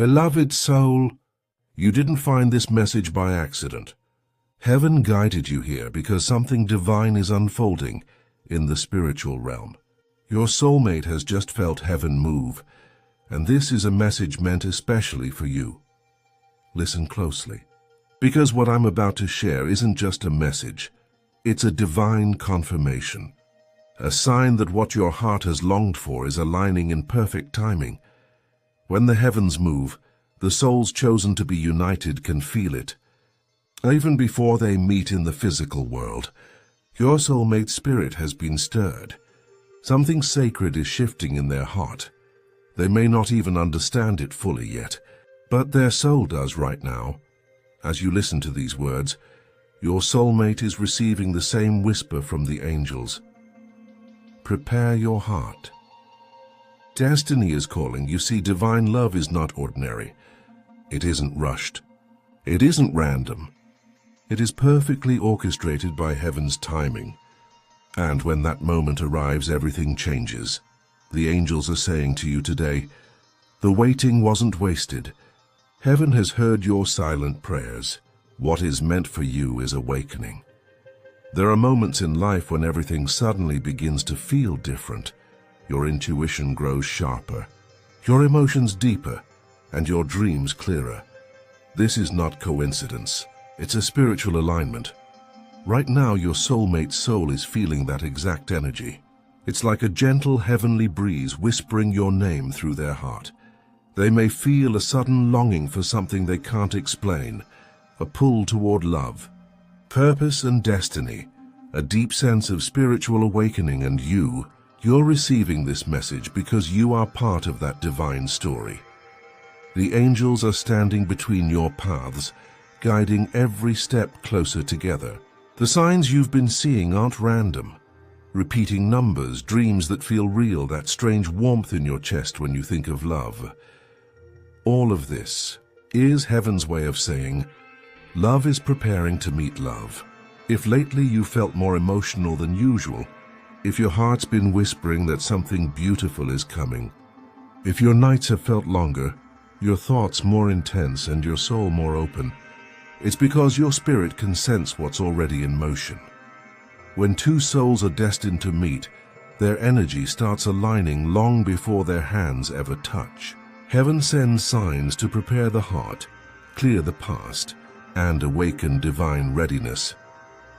Beloved soul, you didn't find this message by accident. Heaven guided you here because something divine is unfolding in the spiritual realm. Your soulmate has just felt heaven move, and this is a message meant especially for you. Listen closely, because what I'm about to share isn't just a message, it's a divine confirmation, a sign that what your heart has longed for is aligning in perfect timing. When the heavens move, the souls chosen to be united can feel it. Even before they meet in the physical world, your soulmate's spirit has been stirred. Something sacred is shifting in their heart. They may not even understand it fully yet, but their soul does right now. As you listen to these words, your soulmate is receiving the same whisper from the angels. Prepare your heart. Destiny is calling. You see, divine love is not ordinary. It isn't rushed. It isn't random. It is perfectly orchestrated by heaven's timing. And when that moment arrives, everything changes. The angels are saying to you today, the waiting wasn't wasted. Heaven has heard your silent prayers. What is meant for you is awakening. There are moments in life when everything suddenly begins to feel different. Your intuition grows sharper, your emotions deeper, and your dreams clearer. This is not coincidence. It's a spiritual alignment. Right now, your soulmate's soul is feeling that exact energy. It's like a gentle heavenly breeze whispering your name through their heart. They may feel a sudden longing for something they can't explain, a pull toward love, purpose and destiny, a deep sense of spiritual awakening, and you're receiving this message because you are part of that divine story. The angels are standing between your paths, guiding every step closer together. The signs you've been seeing aren't random. Repeating numbers, dreams that feel real, that strange warmth in your chest when you think of love. All of this is heaven's way of saying, love is preparing to meet love. If lately you felt more emotional than usual, if your heart's been whispering that something beautiful is coming, if your nights have felt longer, your thoughts more intense and your soul more open, it's because your spirit can sense what's already in motion. When two souls are destined to meet, their energy starts aligning long before their hands ever touch. Heaven sends signs to prepare the heart, clear the past, and awaken divine readiness.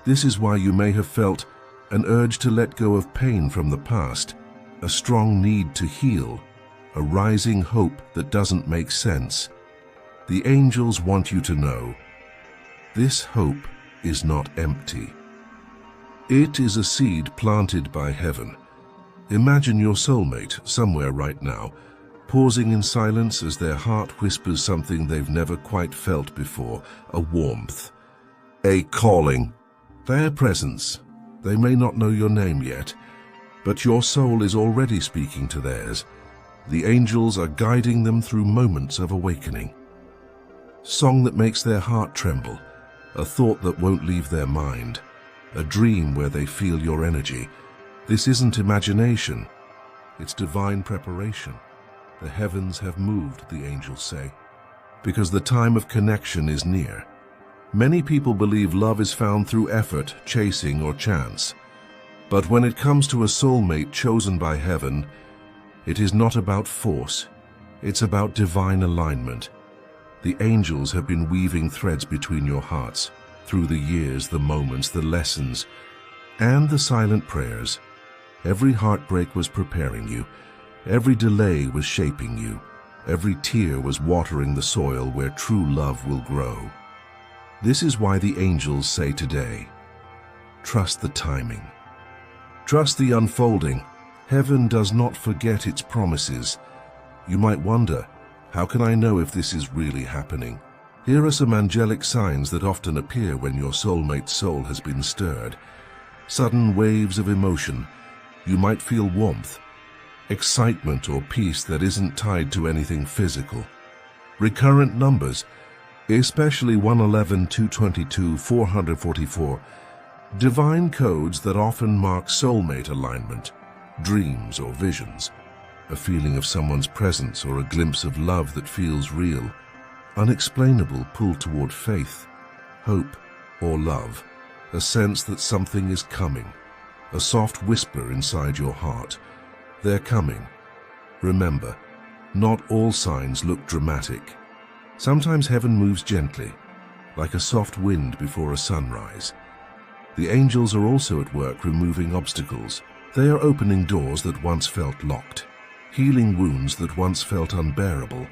This is why you may have felt an urge to let go of pain from the past, a strong need to heal, a rising hope that doesn't make sense. The angels want you to know, this hope is not empty. It is a seed planted by heaven. Imagine your soulmate somewhere right now, pausing in silence as their heart whispers something they've never quite felt before, a warmth, a calling, their presence. They may not know your name yet, but your soul is already speaking to theirs. The angels are guiding them through moments of awakening. Song that makes their heart tremble, a thought that won't leave their mind, a dream where they feel your energy. This isn't imagination, it's divine preparation. The heavens have moved, the angels say, because the time of connection is near. Many people believe love is found through effort, chasing, or chance. But when it comes to a soulmate chosen by heaven, it is not about force, it's about divine alignment. The angels have been weaving threads between your hearts, through the years, the moments, the lessons, and the silent prayers. Every heartbreak was preparing you. Every delay was shaping you. Every tear was watering the soil where true love will grow. This is why the angels say today, trust the timing. Trust the unfolding. Heaven does not forget its promises. You might wonder, how can I know if this is really happening? Here are some angelic signs that often appear when your soulmate's soul has been stirred. Sudden waves of emotion. You might feel warmth, excitement, or peace that isn't tied to anything physical. Recurrent numbers, especially 111, 222, 444, divine codes that often mark soulmate alignment, dreams or visions. a feeling of someone's presence or a glimpse of love that feels real, unexplainable pull toward faith, hope, or love, a sense that something is coming, a soft whisper inside your heart. They're coming. Remember, not all signs look dramatic. Sometimes heaven moves gently, like a soft wind before a sunrise. The angels are also at work removing obstacles. They are opening doors that once felt locked, healing wounds that once felt unbearable,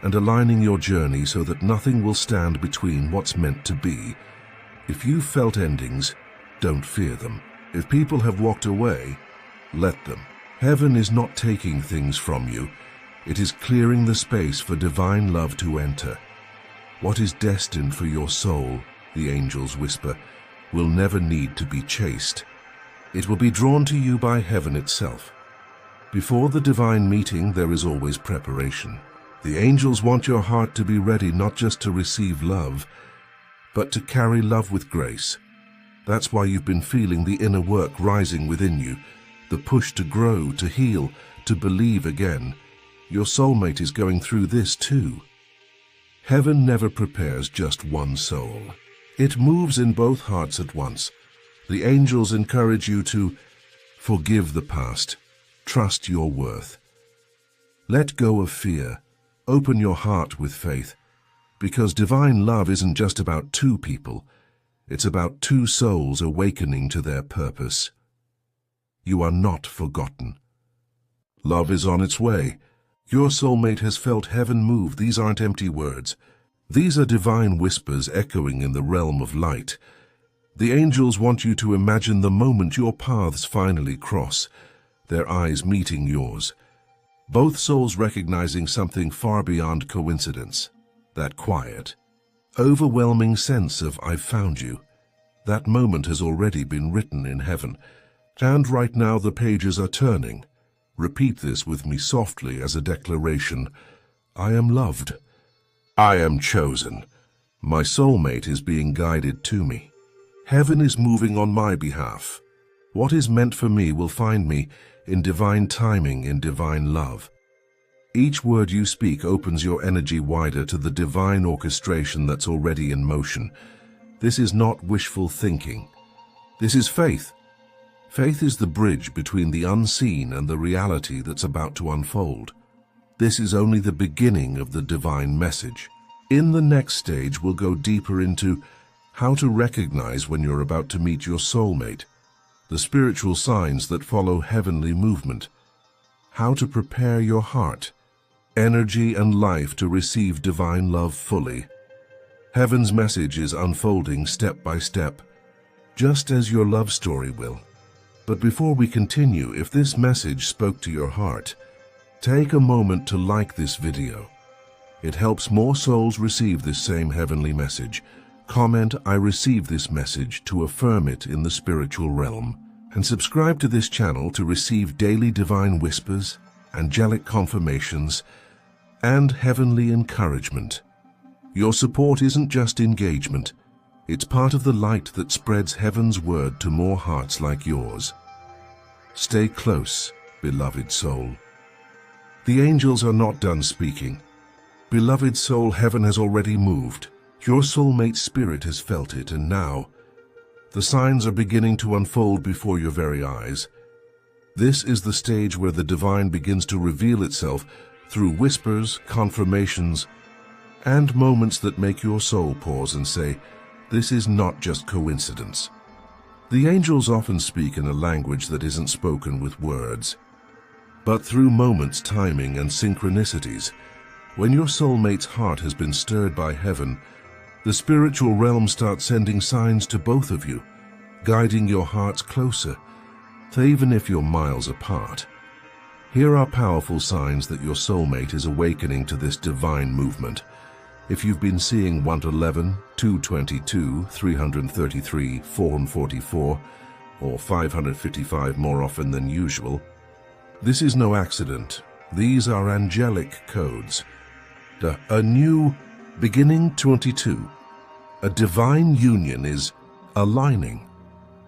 and aligning your journey so that nothing will stand between what's meant to be. If you've felt endings, don't fear them. If people have walked away, let them. Heaven is not taking things from you. It is clearing the space for divine love to enter. What is destined for your soul, the angels whisper, will never need to be chased. It will be drawn to you by heaven itself. Before the divine meeting, there is always preparation. The angels want your heart to be ready not just to receive love, but to carry love with grace. That's why you've been feeling the inner work rising within you, the push to grow, to heal, to believe again. Your soulmate is going through this too. Heaven never prepares just one soul. It moves in both hearts at once. The angels encourage you to forgive the past, trust your worth. Let go of fear. Open your heart with faith, because divine love isn't just about two people. It's about two souls awakening to their purpose. You are not forgotten. Love is on its way. Your soulmate has felt heaven move. These aren't empty words. These are divine whispers echoing in the realm of light. The angels want you to imagine the moment your paths finally cross, their eyes meeting yours. Both souls recognizing something far beyond coincidence. That quiet, overwhelming sense of "I've found you." That moment has already been written in heaven. And right now the pages are turning. Repeat this with me softly as a declaration. I am loved. I am chosen. My soulmate is being guided to me. Heaven is moving on my behalf. What is meant for me will find me in divine timing, in divine love. Each word you speak opens your energy wider to the divine orchestration that's already in motion. This is not wishful thinking. This is faith. Faith is the bridge between the unseen and the reality that's about to unfold. This is only the beginning of the divine message. In the next stage, we'll go deeper into how to recognize when you're about to meet your soulmate, the spiritual signs that follow heavenly movement, how to prepare your heart, energy, and life to receive divine love fully. Heaven's message is unfolding step by step, just as your love story will. But before we continue, if this message spoke to your heart, take a moment to like this video. It helps more souls receive this same heavenly message. Comment, "I receive this message," to affirm it in the spiritual realm. And subscribe to this channel to receive daily divine whispers, angelic confirmations, and heavenly encouragement. Your support isn't just engagement. It's part of the light that spreads heaven's word to more hearts like yours. Stay close, beloved soul. The angels are not done speaking. Beloved soul, heaven has already moved. Your soulmate's spirit has felt it, and now the signs are beginning to unfold before your very eyes. This is the stage where the divine begins to reveal itself through whispers, confirmations, and moments that make your soul pause and say, this is not just coincidence. The angels often speak in a language that isn't spoken with words, but through moments, timing, and synchronicities. When your soulmate's heart has been stirred by heaven, the spiritual realm starts sending signs to both of you, guiding your hearts closer, even if you're miles apart. Here are powerful signs that your soulmate is awakening to this divine movement. If you've been seeing 111, 222, 333, 444, or 555 more often than usual, this is no accident. These are angelic codes. A new beginning 22. A divine union is aligning.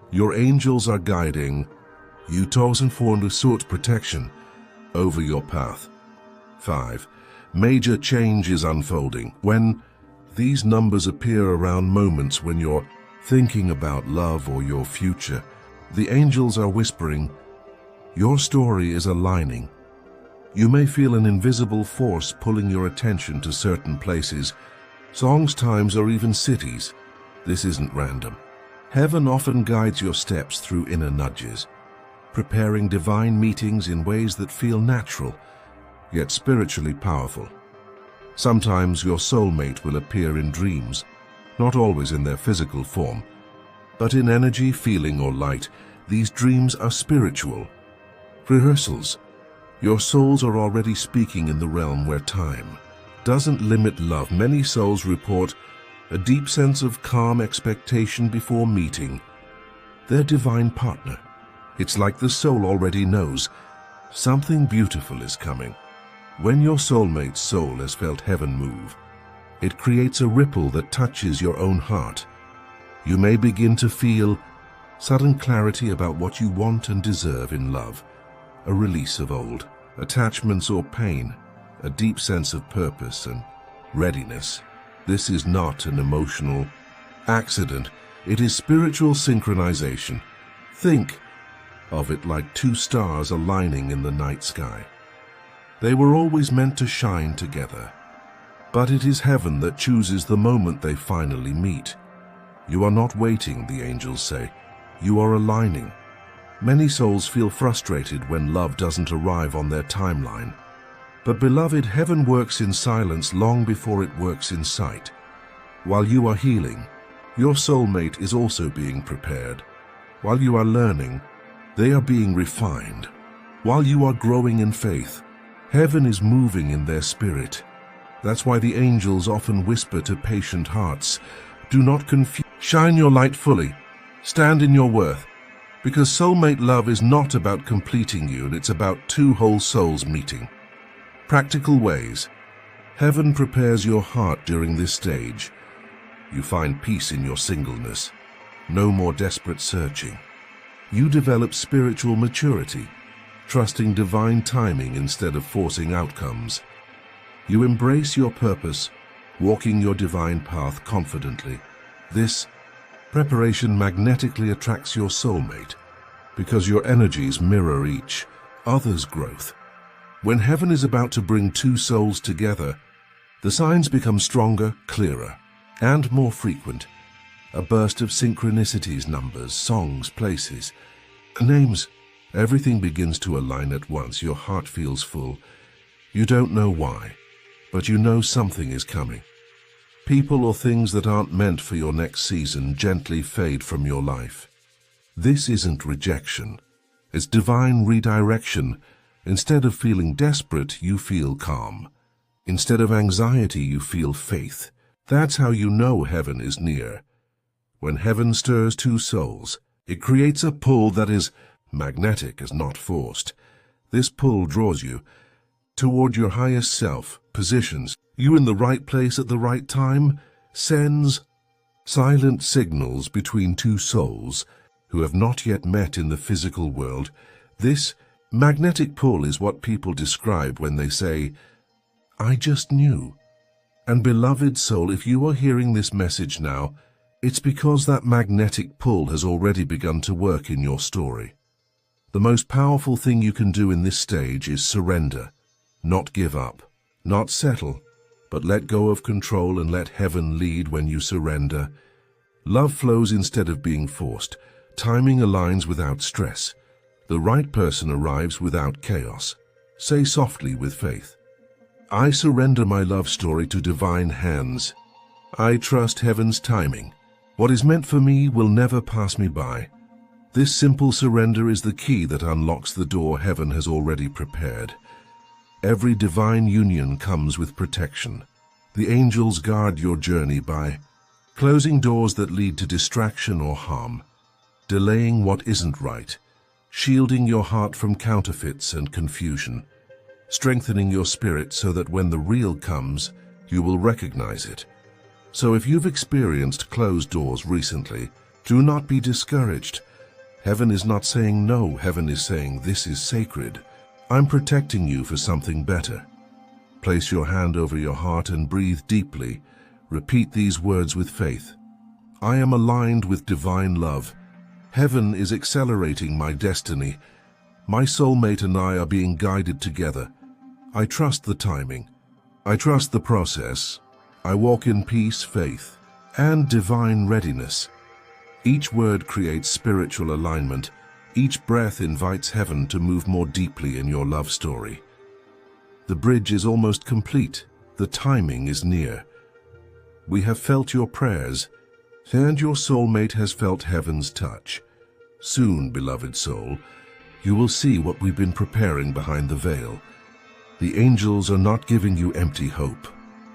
Your angels are guiding you, tausend for protection. over your path. 5. Major change is unfolding. When these numbers appear around moments when you're thinking about love or your future, the angels are whispering, your story is aligning. You may feel an invisible force pulling your attention to certain places, songs, times, or even cities. This isn't random. Heaven often guides your steps through inner nudges, preparing divine meetings in ways that feel natural, yet spiritually powerful. Sometimes your soulmate will appear in dreams, not always in their physical form, but in energy, feeling, or light. These dreams are spiritual rehearsals. Your souls are already speaking in the realm where time doesn't limit love. Many souls report a deep sense of calm expectation before meeting their divine partner. It's like the soul already knows something beautiful is coming. When your soulmate's soul has felt heaven move, it creates a ripple that touches your own heart. You may begin to feel sudden clarity about what you want and deserve in love, a release of old attachments or pain, a deep sense of purpose and readiness. This is not an emotional accident. It is spiritual synchronization. Think of it like two stars aligning in the night sky. They were always meant to shine together, but it is heaven that chooses the moment they finally meet. You are not waiting, the angels say. You are aligning. Many souls feel frustrated when love doesn't arrive on their timeline. But beloved, heaven works in silence long before it works in sight. While you are healing, your soulmate is also being prepared. While you are learning, they are being refined. While you are growing in faith, heaven is moving in their spirit. That's why the angels often whisper to patient hearts, do not confuse. Shine your light fully. Stand in your worth. Because soulmate love is not about completing you, it's about two whole souls meeting. Practical ways. Heaven prepares your heart during this stage. You find peace in your singleness. No more desperate searching. You develop spiritual maturity, trusting divine timing instead of forcing outcomes. You embrace your purpose, walking your divine path confidently. This preparation magnetically attracts your soulmate because your energies mirror each other's growth. When heaven is about to bring two souls together, the signs become stronger, clearer, and more frequent. A burst of synchronicities, numbers, songs, places, names. Everything begins to align at once. Your heart feels full. You don't know why, but you know something is coming. People or things that aren't meant for your next season gently fade from your life. This isn't rejection. It's divine redirection. Instead of feeling desperate, you feel calm. Instead of anxiety, you feel faith. That's how you know heaven is near. When heaven stirs two souls, it creates a pull that is magnetic as not forced. This pull draws you toward your highest self, positions you in the right place at the right time, sends silent signals between two souls who have not yet met in the physical world. This magnetic pull is what people describe when they say, I just knew. And beloved soul, if you are hearing this message now, it's because that magnetic pull has already begun to work in your story. The most powerful thing you can do in this stage is surrender, not give up, not settle, but let go of control and let heaven lead. When you surrender, love flows instead of being forced. Timing aligns without stress. The right person arrives without chaos. Say softly with faith, I surrender my love story to divine hands. I trust heaven's timing. What is meant for me will never pass me by. This simple surrender is the key that unlocks the door heaven has already prepared. Every divine union comes with protection. The angels guard your journey by closing doors that lead to distraction or harm, delaying what isn't right, shielding your heart from counterfeits and confusion, strengthening your spirit so that when the real comes, you will recognize it. So if you've experienced closed doors recently, do not be discouraged. Heaven is not saying no, heaven is saying this is sacred. I'm protecting you for something better. Place your hand over your heart and breathe deeply. Repeat these words with faith. I am aligned with divine love. Heaven is accelerating my destiny. My soulmate and I are being guided together. I trust the timing. I trust the process. I walk in peace, faith, and divine readiness. Each word creates spiritual alignment. Each breath invites heaven to move more deeply in your love story. The bridge is almost complete. The timing is near. We have felt your prayers, and your soulmate has felt heaven's touch. Soon, beloved soul, you will see what we've been preparing behind the veil. The angels are not giving you empty hope.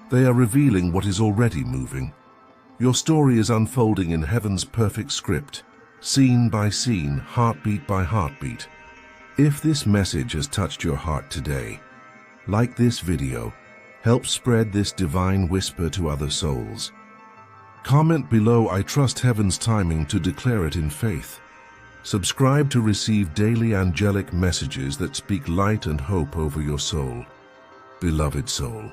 They are revealing what is already moving. Your story is unfolding in heaven's perfect script, scene by scene, heartbeat by heartbeat. If this message has touched your heart today, like this video, help spread this divine whisper to other souls. Comment below, I trust heaven's timing, to declare it in faith. Subscribe to receive daily angelic messages that speak light and hope over your soul. Beloved soul,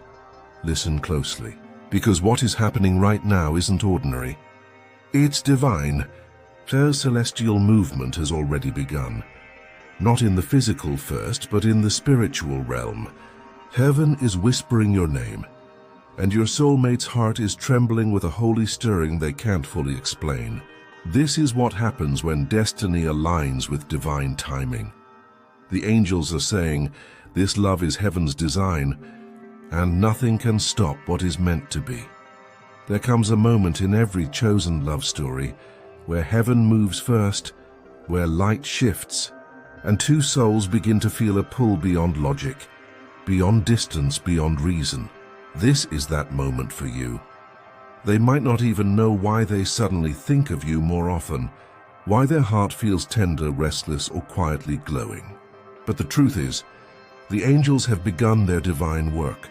listen closely, because what is happening right now isn't ordinary. It's divine. Their celestial movement has already begun. Not in the physical first, but in the spiritual realm. Heaven is whispering your name, and your soulmate's heart is trembling with a holy stirring they can't fully explain. This is what happens when destiny aligns with divine timing. The angels are saying, this love is heaven's design, and nothing can stop what is meant to be. There comes a moment in every chosen love story where heaven moves first, where light shifts, and two souls begin to feel a pull beyond logic, beyond distance, beyond reason. This is that moment for you. They might not even know why they suddenly think of you more often, why their heart feels tender, restless, or quietly glowing. But the truth is, the angels have begun their divine work.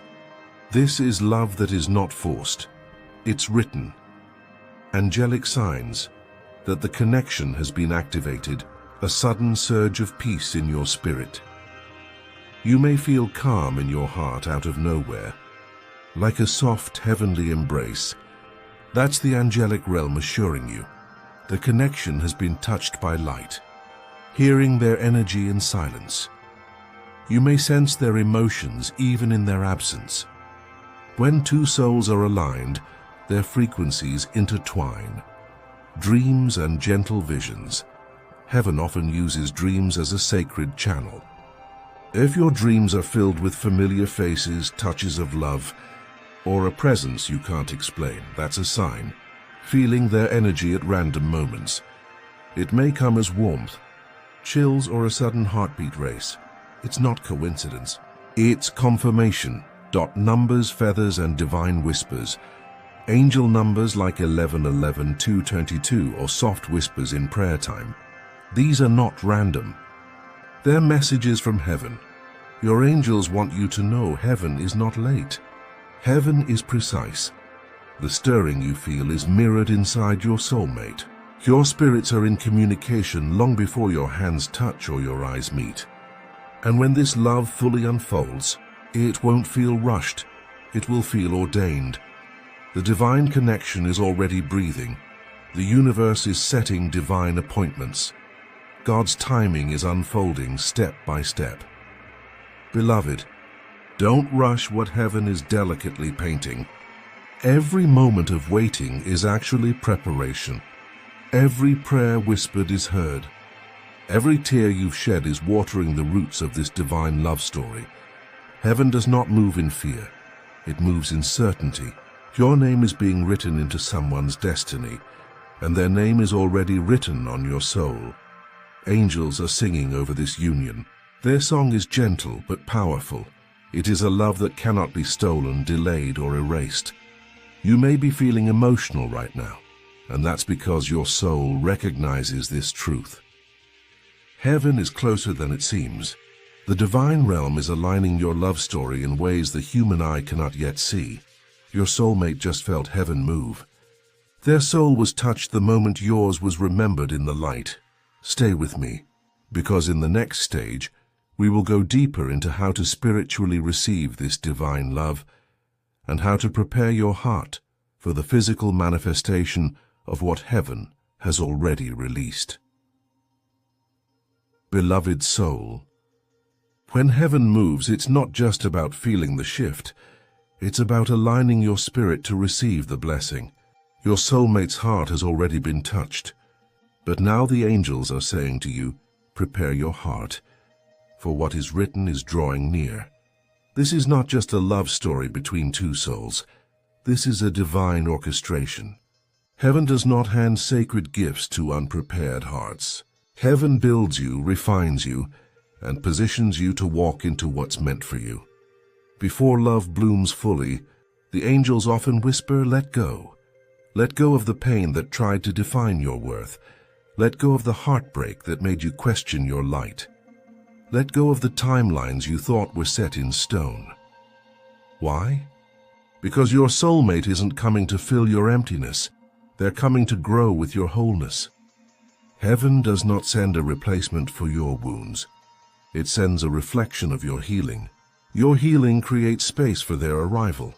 This is love that is not forced. It's written. Angelic signs that the connection has been activated, a sudden surge of peace in your spirit. You may feel calm in your heart out of nowhere, like a soft heavenly embrace. That's the angelic realm assuring you the connection has been touched by light, hearing their energy in silence. You may sense their emotions even in their absence. When two souls are aligned, their frequencies intertwine. Dreams and gentle visions. Heaven often uses dreams as a sacred channel. If your dreams are filled with familiar faces, touches of love, or a presence you can't explain, that's a sign. Feeling their energy at random moments. It may come as warmth, chills, or a sudden heartbeat race. It's not coincidence. It's confirmation. Numbers, feathers, and divine whispers. Angel numbers like 1111, 222, or soft whispers in prayer time. These are not random. They're messages from heaven. Your angels want you to know heaven is not late. Heaven is precise. The stirring you feel is mirrored inside your soulmate. Your spirits are in communication long before your hands touch or your eyes meet. And when this love fully unfolds, it won't feel rushed. It will feel ordained. The divine connection is already breathing. The universe is setting divine appointments. God's timing is unfolding step by step. Beloved, don't rush what heaven is delicately painting. Every moment of waiting is actually preparation. Every prayer whispered is heard. Every tear you've shed is watering the roots of this divine love story. Heaven does not move in fear. It moves in certainty. Your name is being written into someone's destiny, and their name is already written on your soul. Angels are singing over this union. Their song is gentle but powerful. It is a love that cannot be stolen, delayed, or erased. You may be feeling emotional right now, and that's because your soul recognizes this truth. Heaven is closer than it seems. The divine realm is aligning your love story in ways the human eye cannot yet see. Your soulmate just felt heaven move. Their soul was touched the moment yours was remembered in the light. Stay with me, because in the next stage, We will go deeper into how to spiritually receive this divine love and how to prepare your heart for the physical manifestation of what heaven has already released. Beloved soul, when heaven moves, it's not just about feeling the shift. It's about aligning your spirit to receive the blessing. Your soulmate's heart has already been touched, but now the angels are saying to you, prepare your heart, for what is written is drawing near. This is not just a love story between two souls. This is a divine orchestration. Heaven does not hand sacred gifts to unprepared hearts. Heaven builds you, refines you, and positions you to walk into what's meant for you. Before love blooms fully, the angels often whisper, let go. Let go of the pain that tried to define your worth. Let go of the heartbreak that made you question your light. Let go of the timelines you thought were set in stone. Why? Because your soulmate isn't coming to fill your emptiness. They're coming to grow with your wholeness. Heaven does not send a replacement for your wounds. It sends a reflection of your healing. Your healing creates space for their arrival.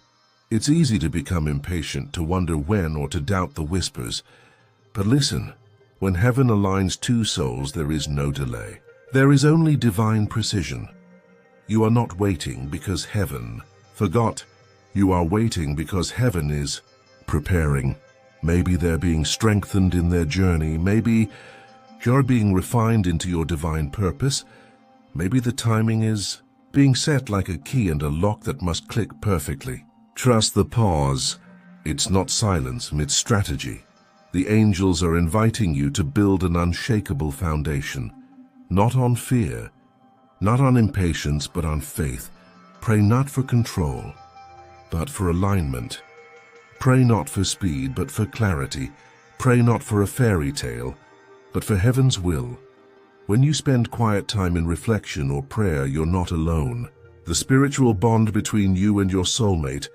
It's easy to become impatient, to wonder when, or to doubt the whispers. But listen, when heaven aligns two souls, there is no delay. There is only divine precision. You are not waiting because heaven forgot. You are waiting because heaven is preparing. Maybe they're being strengthened in their journey. Maybe you're being refined into your divine purpose. Maybe the timing is being set like a key and a lock that must click perfectly. Trust the pause. It's not silence, it's strategy. The angels are inviting you to build an unshakable foundation, not on fear, not on impatience, but on faith. Pray not for control, but for alignment. Pray not for speed, but for clarity. Pray not for a fairy tale, but for heaven's will. When you spend quiet time in reflection or prayer, you're not alone. The spiritual bond between you and your soulmate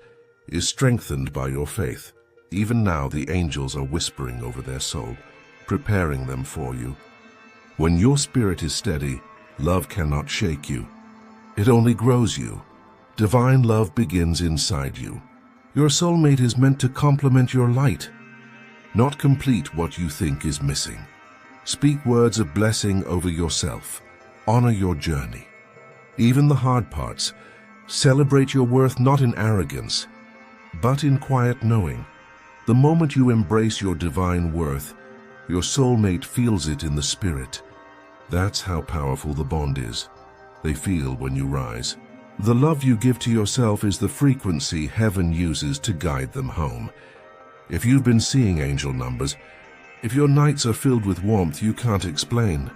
is strengthened by your faith. Even now, the angels are whispering over their soul, preparing them for you. When your spirit is steady, love cannot shake you. It only grows you. Divine love begins inside you. Your soulmate is meant to complement your light, not complete what you think is missing. Speak words of blessing over yourself. Honor your journey. Even the hard parts. Celebrate your worth not in arrogance, but in quiet knowing. The moment you embrace your divine worth, your soulmate feels it in the spirit. That's how powerful the bond is. They feel when you rise. The love you give to yourself is the frequency heaven uses to guide them home. If you've been seeing angel numbers, if your nights are filled with warmth you can't explain,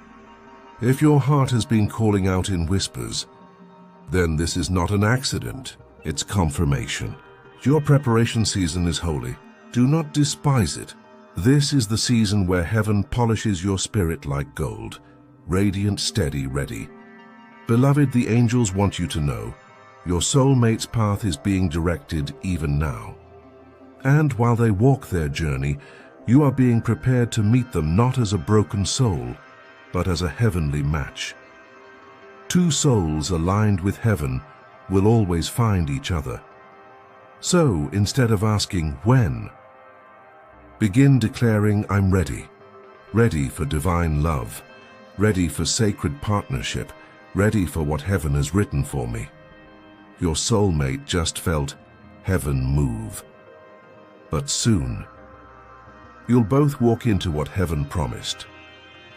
if your heart has been calling out in whispers, then this is not an accident, it's confirmation. Your preparation season is holy. Do not despise it. This is the season where heaven polishes your spirit like gold, radiant, steady, ready. Beloved, the angels want you to know your soulmate's path is being directed even now. And while they walk their journey, you are being prepared to meet them not as a broken soul, but as a heavenly match. Two souls aligned with heaven will always find each other. So, instead of asking when, begin declaring, I'm ready. Ready for divine love. Ready for sacred partnership. Ready for what heaven has written for me. Your soulmate just felt heaven move. But soon, you'll both walk into what heaven promised.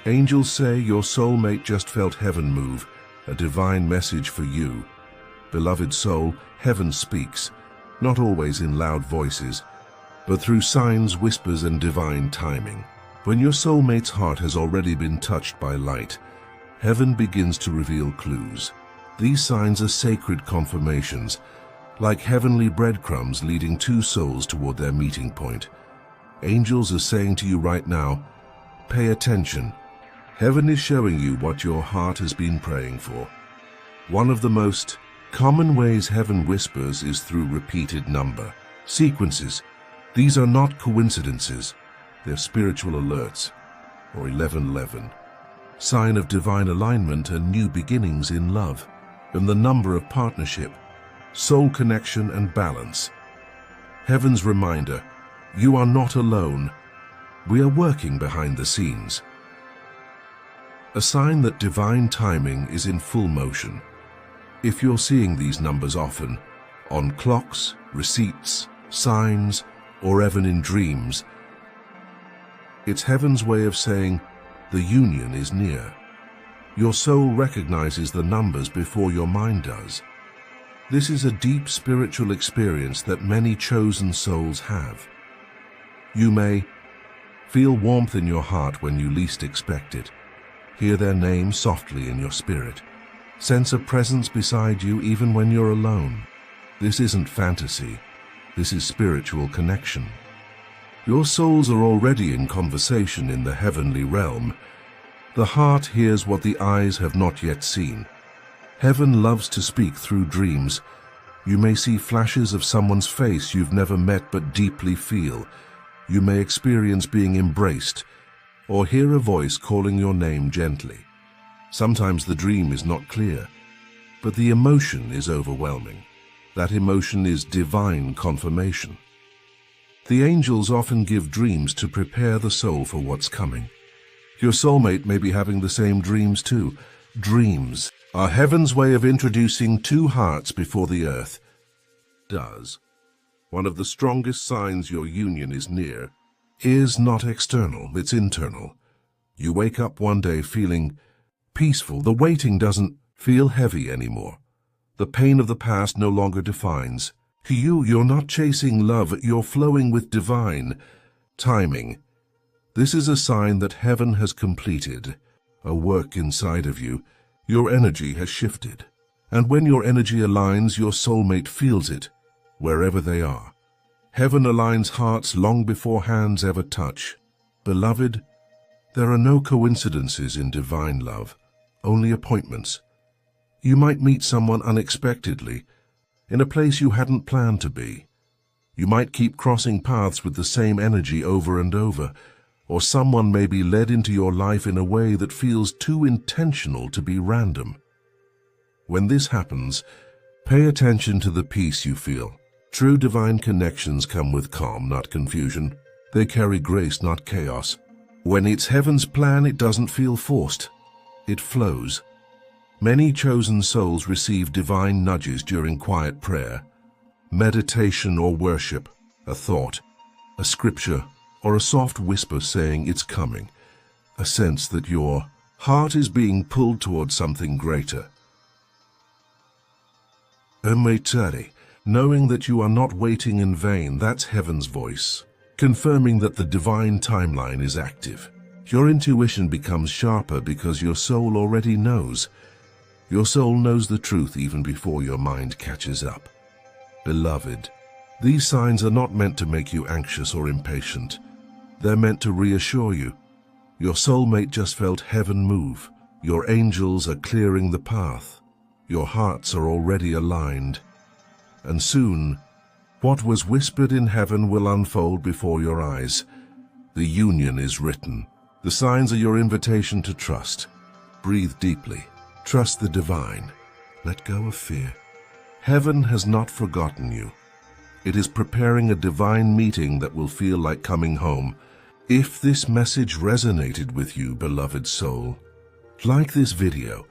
Angels say your soulmate just felt heaven move, a divine message for you. Beloved soul, heaven speaks, not always in loud voices, but through signs, whispers, and divine timing. When your soulmate's heart has already been touched by light, heaven begins to reveal clues. These signs are sacred confirmations, like heavenly breadcrumbs leading two souls toward their meeting point. Angels are saying to you right now, pay attention. Heaven is showing you what your heart has been praying for. One of the most common ways heaven whispers is through repeated number sequences. These are not coincidences, they're spiritual alerts, or 1111. sign of divine alignment and new beginnings in love, and the number of partnership, soul connection and balance. Heaven's reminder, you are not alone. We are working behind the scenes. A sign that divine timing is in full motion. If you're seeing these numbers often, on clocks, receipts, signs, or even in dreams, it's heaven's way of saying the union is near. Your soul recognizes the numbers before your mind does. This is a deep spiritual experience that many chosen souls have. You may feel warmth in your heart when you least expect it. Hear their name softly in your spirit. Sense a presence beside you even when you're alone. This isn't fantasy. This is spiritual connection. Your souls are already in conversation in the heavenly realm. The heart hears what the eyes have not yet seen. Heaven loves to speak through dreams. You may see flashes of someone's face you've never met but deeply feel. You may experience being embraced, or hear a voice calling your name gently. Sometimes the dream is not clear, but the emotion is overwhelming. That emotion is divine confirmation. The angels often give dreams to prepare the soul for what's coming. Your soulmate may be having the same dreams too. Dreams are heaven's way of introducing two hearts before the earth does. One of the strongest signs your union is near is not external, it's internal. You wake up one day feeling peaceful. The waiting doesn't feel heavy anymore. The pain of the past no longer defines. You're not chasing love, you're flowing with divine timing. This is a sign that heaven has completed a work inside of you. Your energy has shifted. And when your energy aligns, your soulmate feels it, wherever they are. Heaven aligns hearts long before hands ever touch. Beloved, there are no coincidences in divine love, only appointments. You might meet someone unexpectedly, in a place you hadn't planned to be. You might keep crossing paths with the same energy over and over, or someone may be led into your life in a way that feels too intentional to be random. When this happens, pay attention to the peace you feel. True divine connections come with calm, not confusion. They carry grace, not chaos. When it's heaven's plan, it doesn't feel forced. It flows. Many chosen souls receive divine nudges during quiet prayer, meditation or worship, a thought, a scripture, or a soft whisper saying it's coming, a sense that your heart is being pulled towards something greater. Untitled, knowing that you are not waiting in vain, that's heaven's voice, confirming that the divine timeline is active. Your intuition becomes sharper because your soul already knows. Your soul knows the truth even before your mind catches up. Beloved, these signs are not meant to make you anxious or impatient. They're meant to reassure you. Your soulmate just felt heaven move. Your angels are clearing the path. Your hearts are already aligned. And soon, what was whispered in heaven will unfold before your eyes. The union is written. The signs are your invitation to trust. Breathe deeply. Trust the divine. Let go of fear. Heaven has not forgotten you. It is preparing a divine meeting that will feel like coming home. If this message resonated with you, beloved soul, like this video.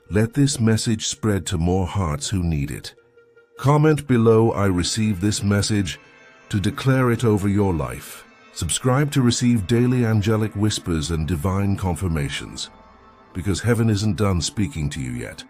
Let this message spread to more hearts who need it. Comment below, I received this message, to declare it over your life. Subscribe to receive daily angelic whispers and divine confirmations, because heaven isn't done speaking to you yet.